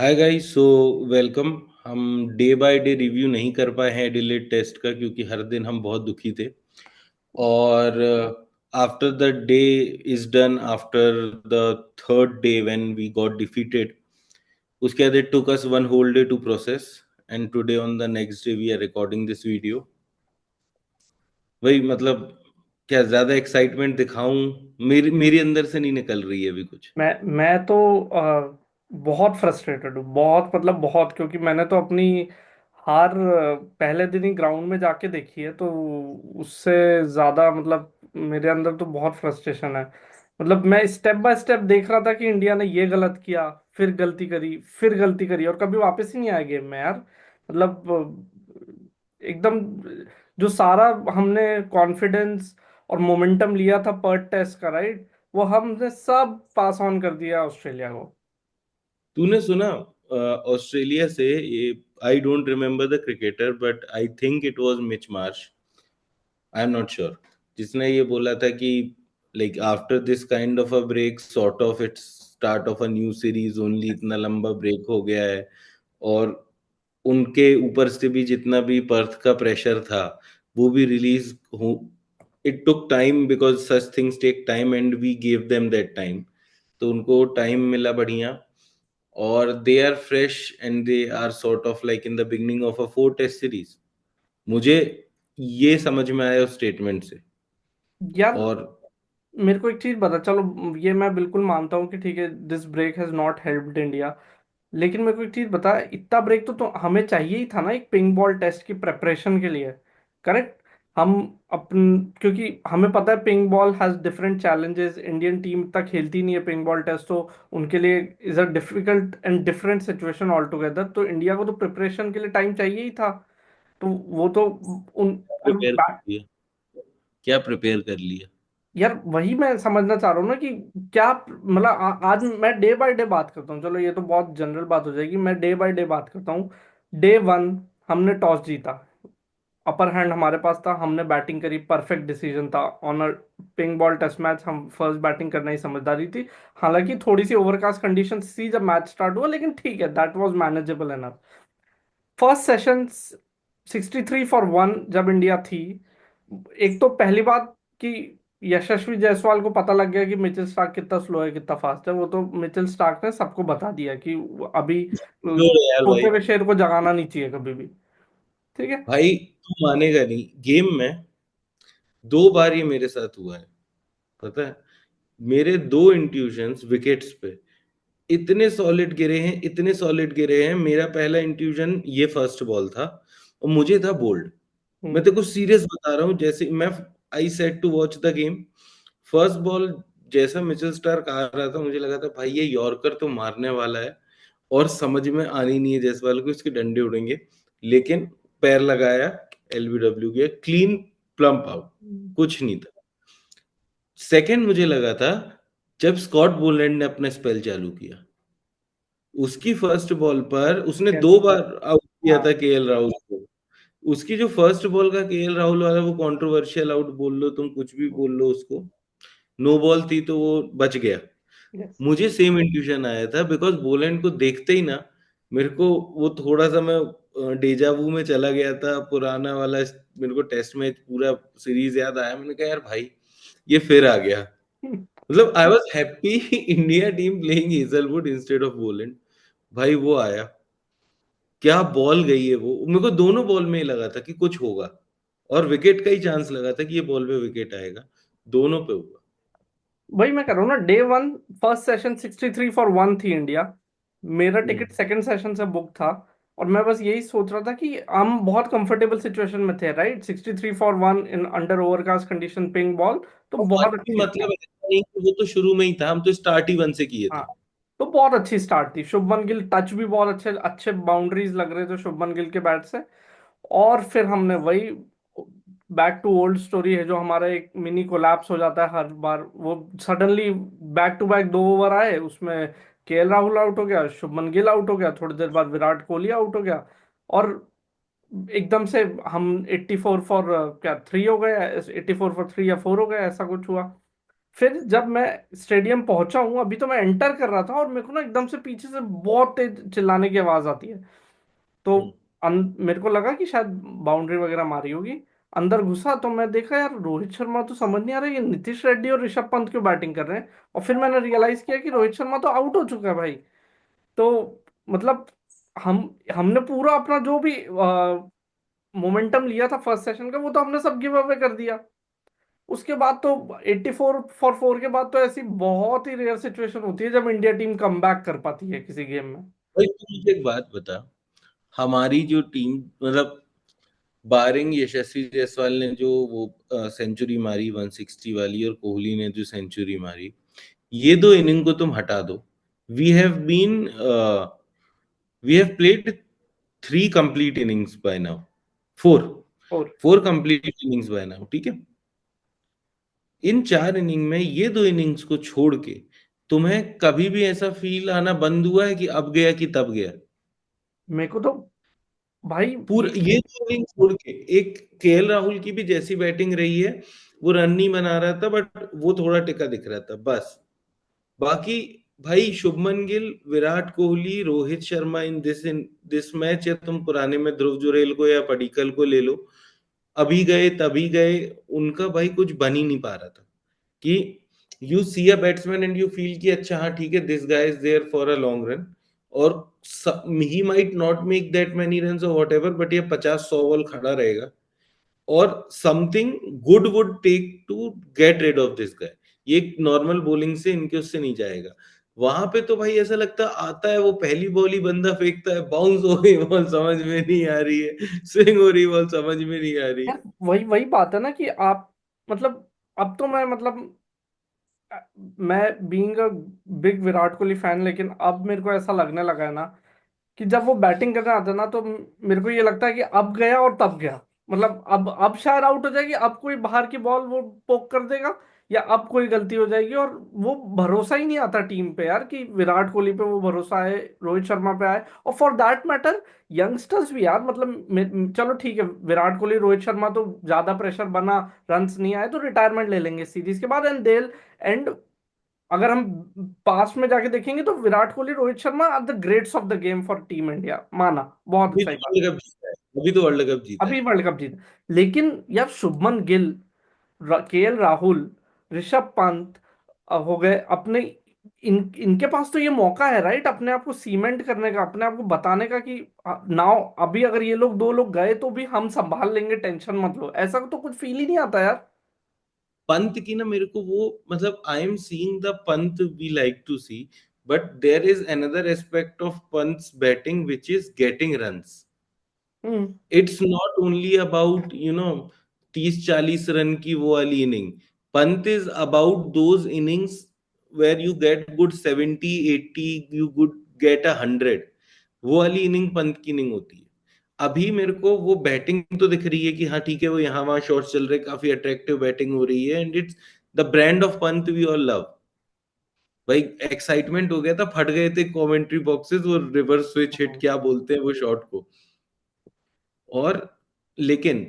Hi guys, so welcome. हम day by day review नहीं कर पाए हैं एडिलेड टेस्ट का, क्योंकि हर दिन हम बहुत दुखी थे। और after the day is done, after the third day when we got defeated, उसके बाद it took us one whole day to process. And today on the next day we are recording this video. वही मतलब, क्या ज्यादा excitement दिखाऊं? मेरी मेरी अंदर से नहीं निकल रही है अभी कुछ। मैं तो बहुत फ्रस्ट्रेटेड हूँ। बहुत मतलब बहुत, क्योंकि मैंने तो अपनी हार पहले दिन ही ग्राउंड में जाके देखी है। तो उससे ज्यादा मतलब मेरे अंदर तो बहुत फ्रस्ट्रेशन है। मतलब मैं स्टेप बाय स्टेप देख रहा था कि इंडिया ने ये गलत किया, फिर गलती करी, फिर गलती करी, और कभी वापस ही नहीं आया गेम में यार। मतलब एकदम जो सारा हमने कॉन्फिडेंस और मोमेंटम लिया था पर टेस्ट का, राइट, वो हमने सब पास ऑन कर दिया ऑस्ट्रेलिया को। तूने सुना ऑस्ट्रेलिया से ये? I don't remember the cricketer, but I think it was Mitch Marsh, I am not sure, जिसने ये बोला था कि like after this kind of a break, sort of it's start of a new series only. इतना लंबा break हो गया है, और उनके ऊपर से भी जितना भी पर्थ का प्रेशर था वो भी रिलीज हो। It took time because such things take time and we gave them that time. तो उनको टाइम मिला बढ़िया, और they are fresh and they are sort of like in the beginning of a four test series. मुझे ये समझ में आया उस स्टेटमेंट से। यार और मेरे को एक चीज बता, चलो ये मैं बिल्कुल मानता हूँ कि ठीक है, this break has not helped India. लेकिन मेरे को एक चीज बता, इतना ब्रेक तो हमें चाहिए ही था ना एक पिंक बॉल टेस्ट की प्रेपरेशन के लिए। करेक्ट। हम अपन, क्योंकि हमें पता है pink ball has different challenges, Indian team इतना खेलती नहीं है पिंक बॉल टेस्ट, तो उनके लिए is a difficult and different situation all together. तो इंडिया को तो प्रिपरेशन के लिए टाइम चाहिए ही था। तो वो तो उन और प्रिपेयर कर लिया? क्या प्रिपेयर कर लिया? यार वही मैं समझना चाह रहा हूँ ना कि क्या मतलब आज मैं डे बाय डे बात करता हूँ। चलो ये तो बहुत जनरल बात हो जाएगी, मैं डे बाय डे बात करता हूँ। डे वन हमने टॉस जीता, अपर हैंड हमारे पास था, हमने बैटिंग करी, परफेक्ट डिसीजन था on a pink ball test match. हम फर्स्ट बैटिंग करना ही समझदारी थी। हालांकि थोड़ी सी ओवरकास्ट कंडीशन थी जब मैच स्टार्ट हुआ, लेकिन ठीक है, that was manageable enough. First session 63 for 1 जब इंडिया थी, एक तो पहली बात कि यशस्वी जायसवाल को पता लग गया कि मिचेल स्टार्क कितना स्लो है कितना फास्ट है। वो तो मिचेल स्टार्क ने सबको बता दिया कि अभी श्योर है यार भाई। सोते हुए शेर को जगाना नहीं चाहिए कभी भी। ठीक है। भाई तू मानेगा नहीं, गेम में 2 बार ये मेरे साथ हुआ है, पता है? मेरे 2 इंट्यूशंस विकेट्स पे इतने सॉलिड गिरे हैं, इतने सॉलिड गिरे हैं। मेरा पहला इंट्यूशन ये फर्स्ट बॉल था, और मुझे था बोल्ड। मैं हम्म। तेरे को सीरियस बता रहा हूँ, जैसे मैं I set to watch the game. First ball जैसा मिचेल स्टार्क आ रहा था, मुझे लगा था भाई ये यॉर्कर तो मारने वाला है, और समझ में आनी नहीं है जायसवाल को, इसके डंडे उड़ेंगे। लेकिन पैर लगाया, एलबीडब्ल्यू गया, क्लीन प्लम्प आउट, कुछ नहीं था। सेकंड मुझे लगा था जब स्कॉट बोलैंड ने अपना स्पेल चालू किया। उसकी फर्स्ट बॉल पर उसने क्या? 2 बार आउट किया हाँ। था केएल राहुल को। उसकी जो फर्स्ट बॉल का केएल राहुल वाला वो कंट्रोवर्शियल आउट बोल लो, तुम कुछ भी बोल लो उसको, नो बॉल थी तो वो बच गया। यस। मुझे सेम इंट्यूशन आया था, बिकॉज बोलैंड को देखते ही ना मेरे को वो थोड़ा सा, मैं डेजावू में चला गया था, पुराना वाला। मेरे को टेस्ट मैच पूरा सीरीज याद आया। मैंने कहा यार भाई ये फिर आ गया। मतलब I was happy India team playing Hazlewood instead of Boland. भाई वो आया, क्या बॉल गई है वो! मेरे को दोनों बॉल में ही लगा था कि कुछ होगा, और विकेट का ही चांस लगा था कि ये बॉल पे विकेट आएगा। दोनों पे हुआ। वही मैं कर रहा हूँ ना, day one first session 63 for 1 थी इंडिया। मेरा हम्म। टिकट सेकंड सेशन से बुक था। और मैं बस यही सोच रहा था कि हम बहुत कंफर्टेबल सिचुएशन में थे, right, 63 for 1 in under overcast condition pink ball, तो और बहुत बाकी अच्छी थी। मतलब ऐसा नहीं कि वो तो शुरू में ही था, हम तो स्टार्ट ही 1 से किए हाँ, थे। तो बहुत अच्छी स्टार्ट थी। शुभमन गिल टच भी बहुत अच्छे अच्छे बाउंड्रीज लग रहे थे शुभमन गिल के बैट से। और फिर हमने वही बैक टू ओल्ड स्टोरी है, जो हमारा एक मिनी कोलैप्स हो जाता है हर बार। वो suddenly back to back 2 over आए, उसमें केएल राहुल आउट हो गया, शुभमन गिल आउट हो गया, थोड़ी देर बाद विराट कोहली आउट हो गया, और एकदम से हम 84 फॉर क्या 3 हो गए, 84 फॉर 3 या 4 हो गए, ऐसा कुछ हुआ। फिर जब मैं स्टेडियम पहुंचा हूँ, अभी तो मैं एंटर कर रहा था और मेरे को ना एकदम से पीछे से बहुत तेज चिल्लाने की आवाज आती है। तो हम्म, मेरे को लगा कि शायद बाउंड्री वगैरह मारी होगी। अंदर घुसा तो मैं देखा यार रोहित शर्मा तो समझ नहीं आ रहा, ये नीतीश रेड्डी और ऋषभ पंत क्यों बैटिंग कर रहे हैं। और फिर मैंने रियलाइज किया कि रोहित शर्मा तो आउट हो चुका है भाई। तो मतलब हम हमने पूरा अपना जो भी मोमेंटम लिया था फर्स्ट सेशन का, वो तो हमने सब गिव अवे कर दिया। उसके बाद तो 84 फॉर 4 के बाद तो ऐसी बहुत ही रेयर सिचुएशन होती है जब इंडिया टीम कम बैक कर पाती है किसी गेम में। भाई तू मुझे एक बात बता, हमारी जो टीम, मतलब बारिंग यशस्वी जायसवाल ने जो वो सेंचुरी मारी 160 वाली, और कोहली ने जो सेंचुरी मारी, ये दो इनिंग को तुम हटा दो, we have been we have played 3 complete innings by now, four और 4 complete innings बाय नाउ, ठीक है। इन 4 इनिंग में ये दो इनिंग्स को छोड़ के तुम्हें कभी भी ऐसा फील आना बंद हुआ है कि अब गया कि तब गया? मेरे को तो भाई पूरा ये दो इनिंग छोड़ के, एक केएल राहुल की भी जैसी बैटिंग रही है, वो रन नहीं बना रहा था बट वो थोड़ा टिका दिख रहा था बस। बाकी भाई Shubman Gill, Virat Kohli, Rohit Sharma, in this match, या तुम पुराने में ध्रुव जुरैल को या पडिक्कल को ले लो, अभी गए तभी गए, उनका भाई कुछ बन ही नहीं पा रहा था। कि you see a batsman and you feel कि अच्छा हाँ ठीक है, this guy is there for a long run, और he might not make that many run और वॉट एवर, बट ये 50-100 बॉल खड़ा रहेगा, और something good would take to get rid of this guy. ये नॉर्मल बॉलिंग से इनके उससे नहीं जाएगा। वहां पे तो भाई ऐसा लगता आता है, वो पहली बॉल ही बंदा फेंकता है, बाउंस हो गई बॉल समझ में नहीं आ रही है, स्विंग हो रही बॉल समझ में नहीं आ रही। यार वही वही बात है ना कि आप मतलब अब तो मैं मतलब मैं being a big Virat Kohli fan, लेकिन अब मेरे को ऐसा लगने लगा है ना कि जब वो बैटिंग करने आता है ना तो मेरे को ये लगता है कि अब गया और तब गया। मतलब अब शायद आउट हो जाएगी, अब कोई बाहर की बॉल वो पोक कर देगा, या अब कोई गलती हो जाएगी। और वो भरोसा ही नहीं आता टीम पे यार कि विराट कोहली पे वो भरोसा है, रोहित शर्मा पे आए, और फॉर दैट मैटर यंगस्टर्स भी यार। मतलब चलो ठीक है, विराट कोहली रोहित शर्मा तो ज्यादा प्रेशर बना, रन्स नहीं आए तो रिटायरमेंट ले लेंगे सीरीज के बाद, एंड अगर हम पास्ट में जाके देखेंगे तो Virat Kohli Rohit Sharma are the greats of the game for team India, माना बहुत अभी सही तो बात। वर्ल्ड कप जीता है, अभी तो वर्ल्ड कप जीता अभी है। वर्ल्ड कप जीता, लेकिन यार शुभमन गिल, केएल राहुल, ऋषभ पंत हो गए अपने, इनके पास तो ये मौका है राइट, अपने आप को सीमेंट करने का, अपने आप को बताने का कि नाउ अभी अगर ये लोग दो लोग गए तो भी हम संभाल लेंगे, टेंशन मत लो। ऐसा तो कुछ फील ही नहीं आता यार। पंत की ना मेरे को वो, मतलब I am seeing the Pant we like to see, but there is another aspect of Pant's batting which is getting runs. Hmm. It's not only about 30-40 run की वो वाली inning. Pant is about those innings where you get good 70-80, you good get 100, वो वाली inning Pant की inning होती है। अभी मेरे को वो बैटिंग तो दिख रही है कि हाँ ठीक है, वो यहाँ वहां शॉट्स चल रहे, काफी अट्रैक्टिव बैटिंग हो रही है, and it's the brand of Pant we all love. भाई एक्साइटमेंट हो गया था, फट गए थे कमेंट्री बॉक्सेस, वो रिवर्स स्विच हिट हम्म। क्या बोलते हैं वो शॉट को। और लेकिन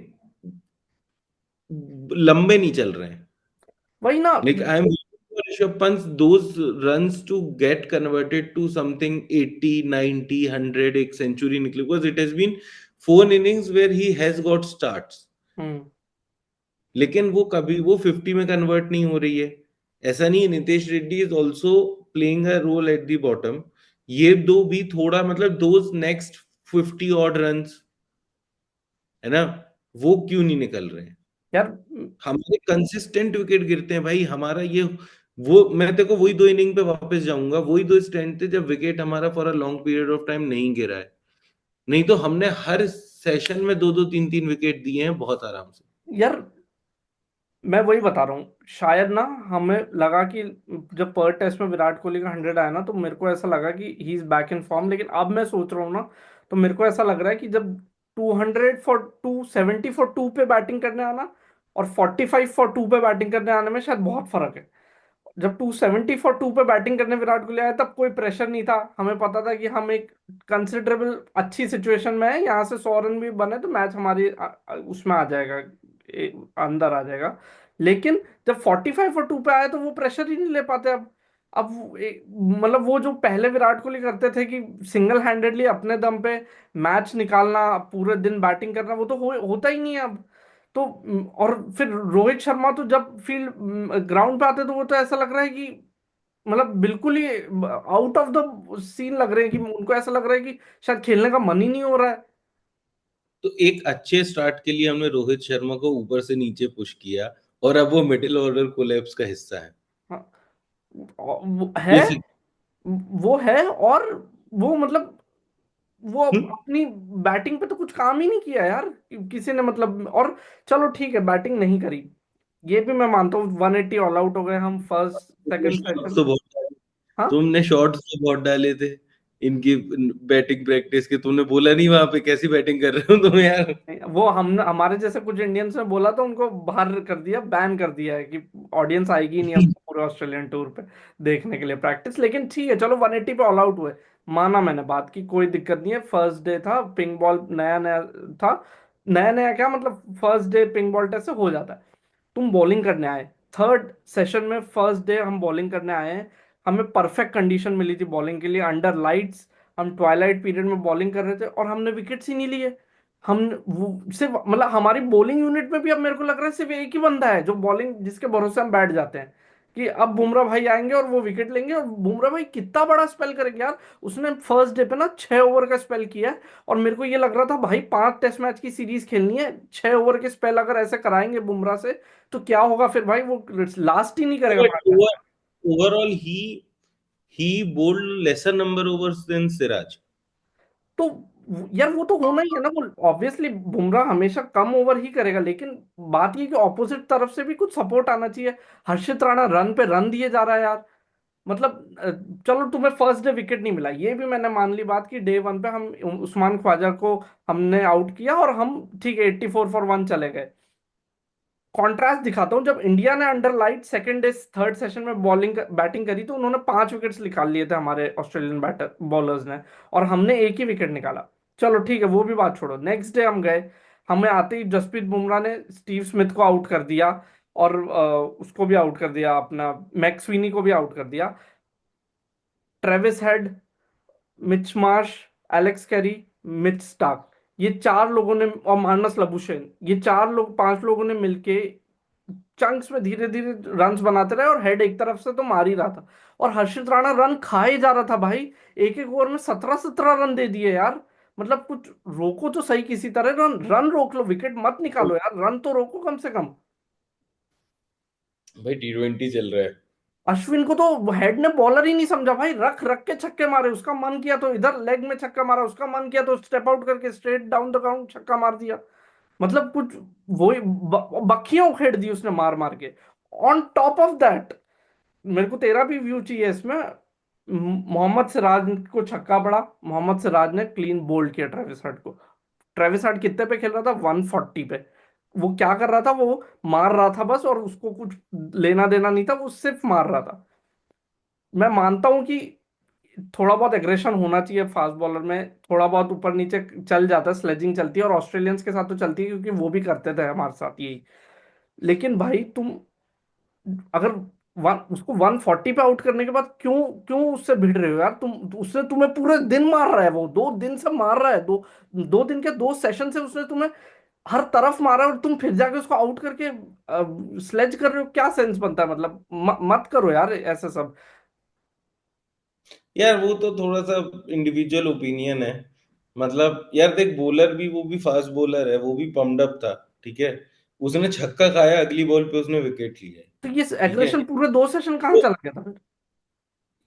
लंबे नहीं चल रहे हैं। वही ना। Like I am Rishabh Pant those runs to get converted to something 80, 90, 100, एक सेंचुरी निकली, because it has been 4 innings where he has got starts, hmm. लेकिन वो कभी वो 50 में कन्वर्ट नहीं हो रही है। ऐसा नहीं है, Nitesh Reddy is also playing a role at the bottom. ये दो भी थोड़ा, मतलब दोज नेक्स्ट 50 ऑड रन्स, है ना, वो क्यों नहीं निकल रहे हैं? यार हमारे कंसिस्टेंट विकेट गिरते हैं भाई, हमारा ये, वो मैं देखो वही 2 इनिंग पे वापस जाऊंगा, वही 2 स्टैंड थे जब विकेट हमारा for a long period of time नहीं गिरा है। नहीं तो हमने हर सेशन में 2-2 3-3 विकेट दिए हैं बहुत आराम से। यार मैं वही बता रहा हूँ, शायद ना हमें लगा कि जब पर टेस्ट में विराट कोहली का 100 आया ना तो मेरे को ऐसा लगा कि he is back in form. लेकिन अब मैं सोच रहा हूँ ना, तो मेरे को ऐसा लग रहा है कि जब 270 फॉर 2 पे बैटिंग करने आना और 45 फॉर 2 पे बैटिंग करने आने में शायद बहुत फर्क है। जब 270 फॉर 2 पे बैटिंग करने विराट कोहली आया तब कोई प्रेशर नहीं था, हमें पता था कि हम एक कंसिडरेबल अच्छी सिचुएशन में है, यहाँ से 100 रन भी बने तो मैच हमारी उसमें आ जाएगा, अंदर आ जाएगा। लेकिन जब 45 और 2 पे आए तो वो प्रेशर ही नहीं ले पाते अब मतलब वो जो पहले विराट कोहली करते थे कि सिंगल हैंडेडली अपने दम पे मैच निकालना, पूरे दिन बैटिंग करना, वो तो होता ही नहीं है अब। तो और फिर रोहित शर्मा तो जब फील्ड ग्राउंड पे आते तो वो तो ऐसा लग रहा है कि मतलब बिल्कुल ही आउट ऑफ द सीन लग रहे हैं, कि उनको ऐसा लग रहा है कि शायद खेलने का मन ही नहीं हो रहा है। तो एक अच्छे स्टार्ट के लिए हमने रोहित शर्मा को ऊपर से नीचे पुश किया, और अब वो मिडिल ऑर्डर कोलैप्स का हिस्सा है। हाँ, वो है, बेसिक। वो है। और वो मतलब वो अपनी बैटिंग पे तो कुछ काम ही नहीं किया यार किसी ने, मतलब। और चलो ठीक है, बैटिंग नहीं करी, ये भी मैं मानता हूँ। 180 ऑल आउट हो गए हम फर्स्ट तुमने सेकंड शॉट्स सेशन। तो बहुत डाले हाँ, तुमने शॉट्स तो बहुत डाले थे इनकी बैटिंग प्रैक्टिस के। तुमने बोला नहीं वहां पे कैसी बैटिंग कर रहे हो तुम यार। वो हम हमारे जैसे कुछ इंडियंस ने बोला तो उनको बाहर कर दिया, बैन कर दिया है कि ऑडियंस आएगी ही नहीं अब पूरे ऑस्ट्रेलियन टूर पे देखने के लिए प्रैक्टिस। लेकिन ठीक है, चलो 180 पे ऑल आउट हुए, माना मैंने बात की, कोई दिक्कत नहीं है। फर्स्ट डे था, पिंक बॉल नया नया था। नया नया क्या मतलब, first day pink ball test से हो जाता है। तुम बॉलिंग करने आए थर्ड सेशन में, फर्स्ट डे हम बॉलिंग करने आए हैं। हमें परफेक्ट कंडीशन मिली थी बॉलिंग के लिए, अंडर लाइट्स। हम ट्वाइलाइट पीरियड में बॉलिंग कर रहे थे और हमने विकेट्स ही नहीं लिए। हम वो सिर्फ मतलब हमारी बॉलिंग यूनिट में भी अब मेरे को लग रहा है सिर्फ एक ही बंदा है जो बॉलिंग, जिसके भरोसे हम बैठ जाते हैं कि अब बुमराह भाई आएंगे और वो विकेट लेंगे। और बुमराह भाई कितना बड़ा स्पेल करेंगे यार, उसने फर्स्ट डे पे ना 6 ओवर का स्पेल किया है। और मेरे को ये लग रहा था भाई 5 टेस्ट मैच की सीरीज खेलनी है, 6 ओवर के स्पेल अगर ऐसे कराएंगे बुमराह से तो क्या होगा फिर भाई, वो लास्ट ही नहीं करेगा बट 5 टेस्ट। ओवरऑल ही bowled lesser number overs than Siraj. तो यार वो तो होना ही है ना, वो ऑब्वियसली बुमराह हमेशा कम ओवर ही करेगा, लेकिन बात ये कि ऑपोजिट तरफ से भी कुछ सपोर्ट आना चाहिए। हर्षित राणा रन पे रन दिए जा रहा है यार, मतलब चलो तुम्हें फर्स्ट डे विकेट नहीं मिला, ये भी मैंने मान ली बात कि डे वन पे हम उस्मान ख्वाजा को हमने आउट किया और हम ठीक है 84 फॉर 1 चले गए। कॉन्ट्रास्ट दिखाता हूँ, जब इंडिया ने under light second day third session में बॉलिंग बैटिंग करी तो उन्होंने 5 विकेट्स निकाल लिए थे हमारे ऑस्ट्रेलियन बैटर बॉलर्स ने, और हमने एक ही विकेट निकाला। चलो ठीक है, वो भी बात छोड़ो। नेक्स्ट डे हम गए, हमें आते ही जसप्रीत बुमराह ने स्टीव स्मिथ को आउट कर दिया, और उसको भी आउट कर दिया, अपना मैक्सवीनी को भी आउट कर दिया। Travis Head, Mitch Marsh, Alex Carey, Mitch Starc, ये 4 लोगों ने, और मार्नस लबुशेन, ये 4 लोग 5 लोगों ने मिलके चंक्स में धीरे धीरे रन्स बनाते रहे, और हेड एक तरफ से तो मार ही रहा था और हर्षित राणा रन खाए जा रहा था भाई। एक एक ओवर में 17-17 रन दे दिए यार, मतलब कुछ रोको तो सही किसी तरह, रन रन रोक लो, विकेट मत निकालो यार, रन तो रोको कम से कम। भाई T20 चल रहा है। अश्विन को तो हेड ने बॉलर ही नहीं समझा भाई, रख रख के छक्के मारे, उसका मन किया तो इधर लेग में छक्का मारा, उसका मन किया तो स्टेप आउट करके स्ट्रेट डाउन द ग्राउंड छक्का मार दिया। मतलब कुछ वही बखियां उखेड़ दी उसने मार मार के। ऑन टॉप ऑफ दैट, मेरे को तेरा भी व्यू चाहिए इसमें। मोहम्मद सिराज को छक्का पड़ा, मोहम्मद सिराज ने क्लीन बोल्ड किया ट्रेविस हेड को। ट्रेविस हेड कितने पे खेल रहा था, 140 पे। वो क्या कर रहा था, वो मार रहा था बस, और उसको कुछ लेना देना नहीं था, वो सिर्फ मार रहा था। मैं मानता हूं कि थोड़ा बहुत एग्रेशन होना चाहिए फास्ट बॉलर में, थोड़ा बहुत ऊपर नीचे चल जाता है, स्लेजिंग चलती है, और ऑस्ट्रेलियंस के साथ तो चलती है क्योंकि वो भी करते थे हमारे साथ यही। लेकिन भाई तुम अगर उसको 140 पे आउट करने के बाद क्यों क्यों उससे भिड़ रहे हो यार तुम, उसने तुम्हें पूरे दिन मार रहा है, वो 2 दिन से मार रहा है, 2 दिन के 2 सेशन से उसने तुम्हें हर तरफ मारा है, और तुम फिर जाके उसको आउट करके स्लेज कर रहे हो, क्या सेंस बनता है, मतलब मत करो यार ऐसे सब। यार वो तो थोड़ा सा इंडिविजुअल ओपिनियन है। मतलब यार देख, बॉलर भी, वो भी फास्ट बॉलर है, वो भी पम्प्ड अप था। ठीक है, उसने छक्का खाया, अगली बॉल पे उसने विकेट लिया है। तो ये ठीक है। एग्रेशन पूरे 2 सेशन कहाँ तो चला गया था फिर?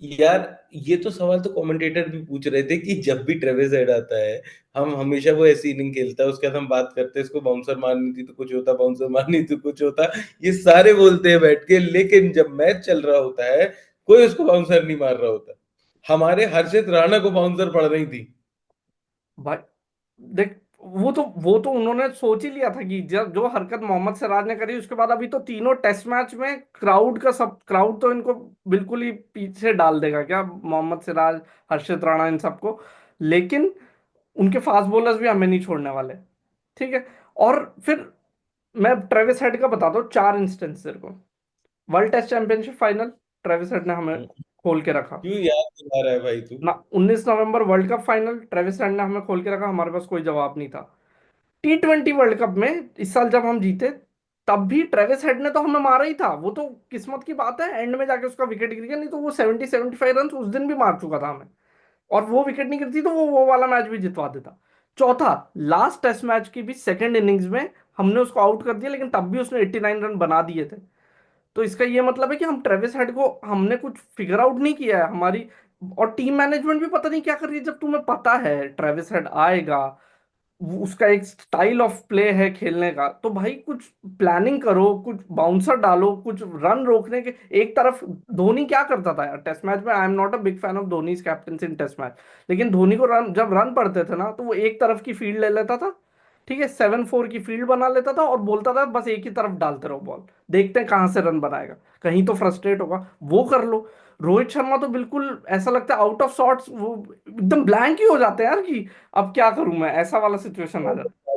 यार ये तो सवाल तो कमेंटेटर भी पूछ रहे थे कि जब भी ट्रेविस हेड आता है, हम हमेशा वो ऐसी इनिंग खेलता है, उसके बाद हम बात करते हैं इसको बाउंसर मारनी थी तो कुछ होता, बाउंसर मारनी थी तो कुछ होता। ये सारे बोलते हैं बैठ के, लेकिन जब मैच चल रहा होता है कोई उसको बाउंसर नहीं मार रहा होता। हमारे हर्षित राणा को बाउंसर पड़ रही थी। भाई देख, वो तो उन्होंने सोच ही लिया था कि जब जो हरकत मोहम्मद सिराज ने करी उसके बाद अभी तो तीनों टेस्ट मैच में क्राउड का सब, क्राउड तो इनको बिल्कुल ही पीछे डाल देगा क्या, मोहम्मद सिराज, हर्षित राणा, इन सबको। लेकिन उनके फास्ट बॉलर्स भी हमें नहीं छोड़ने वाले, ठीक है। और फिर मैं ट्रेविस हेड का बताता हूँ 4 इंस्टेंस तेरे को। World Test Championship final, Travis Head ने हमें खोल के रखा। क्यों याद दिला रहा है भाई तू? ना 19 नवंबर world cup final, Travis Head ने हमें खोल के रखा, हमारे पास कोई जवाब नहीं था। T20 वर्ल्ड कप में इस साल जब हम जीते, तब भी ट्रेविस हेड ने तो हमें मारा ही था। वो तो किस्मत की बात है, एंड में जाके उसका विकेट गिर गया, नहीं तो वो 70-75 रन उस दिन भी मार चुका था हमें। और वो विकेट नहीं गिरती तो वो वाला मैच भी जितवा देता। चौथा, लास्ट टेस्ट मैच की भी सेकंड इनिंग्स में हमने उसको आउट कर दिया, लेकिन तब भी उसने 89 रन बना दिए थे। तो इसका ये मतलब है कि हम ट्रेविस हेड को हमने कुछ फिगर आउट नहीं किया है हमारी। और टीम मैनेजमेंट भी पता नहीं क्या कर रही है, जब तुम्हें पता है ट्रेविस हेड आएगा, उसका एक स्टाइल ऑफ प्ले है खेलने का, तो भाई कुछ प्लानिंग करो, कुछ बाउंसर डालो, कुछ रन रोकने के। एक तरफ धोनी क्या करता था यार टेस्ट मैच में, I am not a big fan of Dhoni captaincy in test match, लेकिन धोनी को रन जब रन पड़ते थे ना, तो वो एक तरफ की फील्ड ले लेता था, ठीक है, 7-4 की फील्ड बना लेता था और बोलता था बस एक ही तरफ डालते रहो बॉल, देखते हैं कहां से रन बनाएगा, कहीं तो फ्रस्ट्रेट होगा, वो कर लो। रोहित शर्मा तो बिल्कुल ऐसा लगता है आउट ऑफ सॉर्ट्स, वो एकदम ब्लैंक ही हो जाते हैं यार कि अब क्या करूं मैं, ऐसा वाला सिचुएशन आ जाता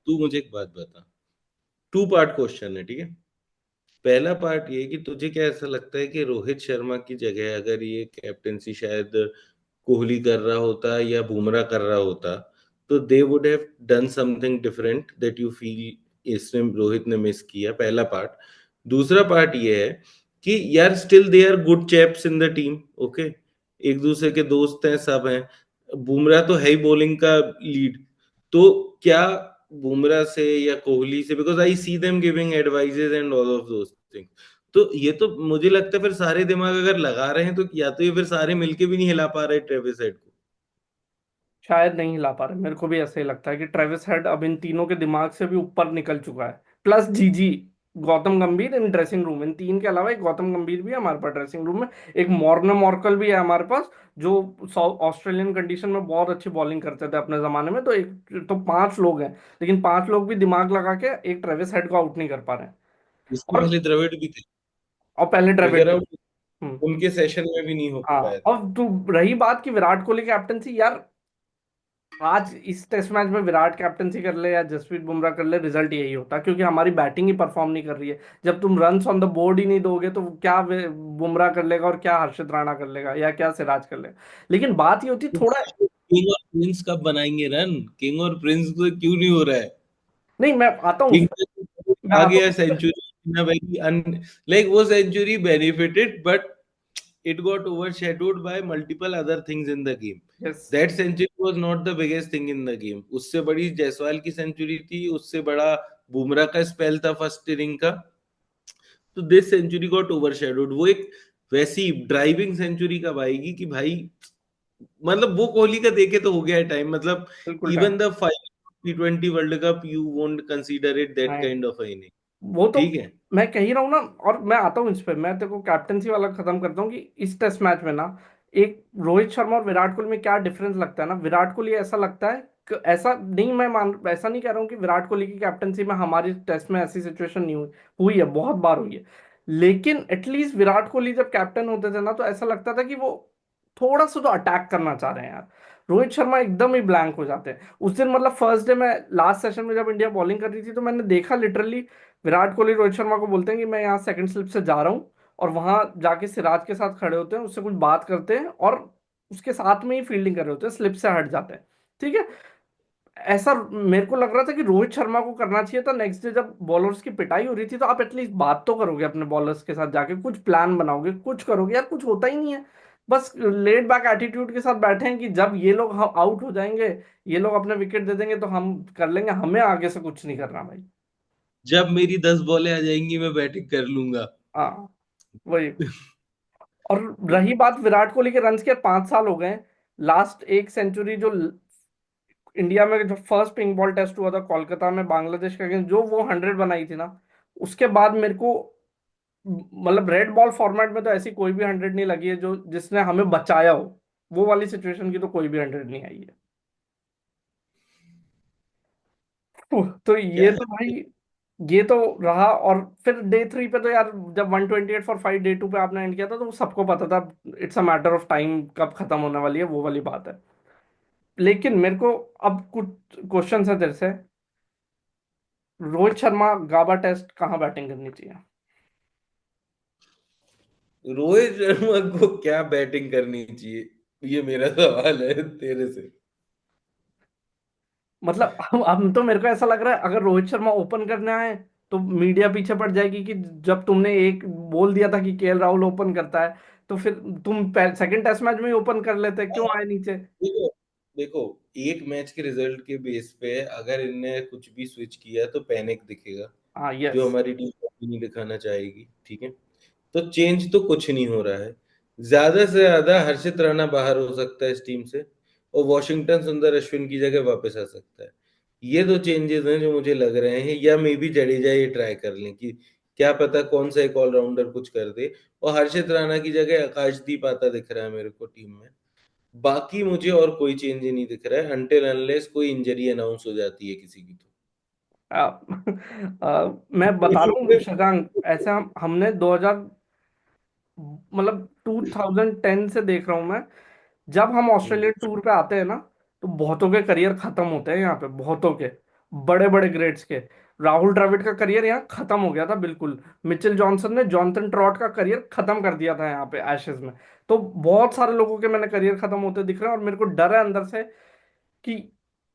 तू मुझे एक बात बता। टू पार्ट क्वेश्चन है, ठीक है। पहला पार्ट ये कि तुझे क्या ऐसा लगता है कि रोहित शर्मा की जगह अगर ये कैप्टेंसी शायद कोहली कर रहा होता या बुमराह कर रहा होता, तो they would have done something different that you feel इसने रोहित ने मिस किया? पहला पार्ट। दूसरा पार्ट ये है कि यार still they are good chaps in the team, okay, एक दूसरे के दोस्त हैं, सब हैं। बुमराह तो है ही बॉलिंग का लीड। तो क्या बुमराह से या कोहली से, because I see them giving advises and all of those things, तो ये तो मुझे लगता है फिर सारे दिमाग अगर लगा रहे हैं तो या तो ये फिर सारे मिलके भी नहीं हिला पा रहे ट्रेविस हेड को। है। शायद नहीं हिला पा रहे, मेरे को भी ऐसा ही लगता है कि ट्रेविस हेड अब इन तीनों के दिमाग से भी ऊपर निकल चुका है। प्लस जीजी, गौतम गंभीर इन ड्रेसिंग रूम, इन तीन के अलावा एक गौतम गंभीर भी है हमारे पास ड्रेसिंग रूम में, एक मॉर्ने मॉर्कल भी है हमारे पास, जो ऑस्ट्रेलियन कंडीशन में बहुत अच्छी बॉलिंग करते थे अपने जमाने में। तो एक, तो 5 लोग हैं, लेकिन 5 लोग भी दिमाग लगा के एक ट्रेविस हेड को आउट नहीं कर पा रहे हैं। इसके और पहले द्रविड़ भी थे, और पहले फिगर द्रविड़। आउट उनके सेशन में भी नहीं हो हाँ, पाया था। अब तू रही बात की विराट कोहली कैप्टनसी, यार आज इस टेस्ट मैच में विराट कैप्टनसी कर ले या जसप्रीत बुमराह कर ले, रिजल्ट यही होता, क्योंकि हमारी बैटिंग ही परफॉर्म नहीं कर रही है। जब तुम रन्स ऑन द बोर्ड ही नहीं दोगे तो क्या बुमराह कर लेगा, और क्या हर्षित राणा कर लेगा, या क्या सिराज कर लेगा। लेकिन बात ये होती थोड़ा। किंग और प्रिंस कब बनाएंगे रन? किंग और प्रिंस तो क्यों नहीं हो रहा है? नहीं, मैं आता हूँ उस किंग पर, मैं आ आता गया हूँ उस पर। Century in a very un, like वो century benefited but it got overshadowed by multiple other things in the game. Yes, That century was not the biggest thing in the game. उससे बड़ी जायसवाल की सेंचुरी थी, उससे बड़ा बुमराह का spell था first inning का। तो दिस सेंचुरी गॉट ओवरशैडोड। वो एक वैसी ड्राइविंग सेंचुरी कब आएगी कि भाई, मतलब वो कोहली का देखे तो हो गया है टाइम, मतलब बिल्कुल time. Even the final T20 world cup you won't consider it that हाँ, काइंड ऑफ इनिंग। वो तो ठीक है। मैं कह ही रहा हूँ ना। और मैं आता हूँ इस पे, मैं तेरे को कैप्टनसी वाला खत्म करता हूँ कि इस टेस्ट मैच में ना, एक रोहित शर्मा और विराट कोहली में क्या डिफरेंस लगता है ना, विराट कोहली ऐसा लगता है ऐसा नहीं, मैं मान ऐसा नहीं कह रहा हूँ कि विराट कोहली की कैप्टनसी में हमारी टेस्ट में ऐसी सिचुएशन नहीं हुई, हुई है, बहुत बार हुई है। लेकिन एटलीस्ट विराट कोहली जब कैप्टन होते थे ना, तो ऐसा लगता था कि वो थोड़ा सा तो अटैक करना चाह रहे हैं यार। रोहित शर्मा एकदम ही ब्लैंक हो जाते हैं उस दिन। मतलब फर्स्ट डे में लास्ट सेशन में जब इंडिया बॉलिंग कर रही थी, तो मैंने देखा लिटरली विराट कोहली रोहित शर्मा को बोलते हैं कि मैं यहाँ सेकंड स्लिप से जा रहा हूँ, और वहां जाके सिराज के साथ खड़े होते हैं, उससे कुछ बात करते हैं, और उसके साथ में ही फील्डिंग कर रहे होते हैं, स्लिप से हट जाते हैं, ठीक है। ऐसा मेरे को लग रहा था कि रोहित शर्मा को करना चाहिए था। नेक्स्ट डे जब बॉलर्स की पिटाई हो रही थी, तो आप एटलीस्ट बात तो करोगे अपने बॉलर्स के साथ जाके, कुछ प्लान बनाओगे, कुछ करोगे यार, कुछ होता ही नहीं है। बस लेड बैक एटीट्यूड के साथ बैठे हैं कि जब ये लोग आउट हो जाएंगे, ये लोग अपने विकेट दे देंगे तो हम कर लेंगे, हमें आगे से कुछ नहीं करना भाई। जब मेरी 10 बॉलें आ जाएंगी मैं बैटिंग कर लूंगा। हाँ, वही। और रही बात विराट कोहली के रन्स के, 5 साल हो गए। लास्ट एक सेंचुरी जो इंडिया में जो फर्स्ट पिंक बॉल टेस्ट हुआ था कोलकाता में बांग्लादेश के अगेंस्ट, जो वो 100 बनाई थी ना, उसके बाद मेरे को, मतलब रेड बॉल फॉर्मेट में तो ऐसी कोई भी 100 नहीं लगी है जो जिसने हमें बचाया हो। वो वाली सिचुएशन की तो कोई भी 100 नहीं आई है। तो क्या ये तो भाई, ये तो रहा। और फिर डे 3 पे तो यार, जब 128 फॉर 5 डे 2 पे आपने एंड किया था, तो सबको पता था it's a matter of time कब खत्म होने वाली है, वो वाली बात है। लेकिन मेरे को अब कुछ क्वेश्चन है तेरे से। रोहित शर्मा गाबा टेस्ट कहाँ बैटिंग करनी चाहिए? रोहित शर्मा को क्या बैटिंग करनी चाहिए, ये मेरा सवाल है तेरे से। मतलब अब तो मेरे को ऐसा लग रहा है अगर रोहित शर्मा ओपन करने आए तो मीडिया पीछे पड़ जाएगी कि जब तुमने एक बोल दिया था कि केएल राहुल ओपन करता है, तो फिर तुम सेकंड टेस्ट मैच में ही ओपन कर लेते, क्यों आए नीचे? देखो देखो, एक मैच के रिजल्ट के बेस पे अगर इनने कुछ भी स्विच किया तो पैनिक दिखेगा, हाँ, जो यस। हमारी टीम कभी नहीं दिखाना चाहेगी, ठीक है। तो चेंज तो कुछ नहीं हो रहा है। ज्यादा से ज्यादा हर्षित राणा बाहर हो सकता है इस टीम से, और वॉशिंगटन सुंदर अश्विन की जगह वापस आ सकता है। ये दो चेंजेस हैं जो मुझे लग रहे हैं, या मे बी जडेजा ये ट्राई कर लें कि क्या पता कौन सा एक ऑलराउंडर कुछ कर दे, और हर्षित राणा की जगह आकाशदीप आता दिख रहा है मेरे को टीम में। बाकी मुझे और कोई चेंज ही नहीं दिख रहा है, अनटिल अनलेस कोई इंजरी अनाउंस हो जाती है किसी की मैं बता रहा हूँ तो। शशांक, ऐसे हमने 2000 मतलब 2010 से देख रहा हूँ मैं, जब हम ऑस्ट्रेलियन टूर पे आते हैं ना, तो बहुतों के करियर खत्म होते हैं यहाँ पे, बहुतों के, बड़े बड़े ग्रेड्स के। राहुल द्रविड़ का करियर यहाँ खत्म हो गया था बिल्कुल। मिचेल जॉनसन ने जॉनथन ट्रॉट का करियर खत्म कर दिया था यहाँ पे एशेज में। तो बहुत सारे लोगों के मैंने करियर खत्म होते दिख रहे हैं, और मेरे को डर है अंदर से कि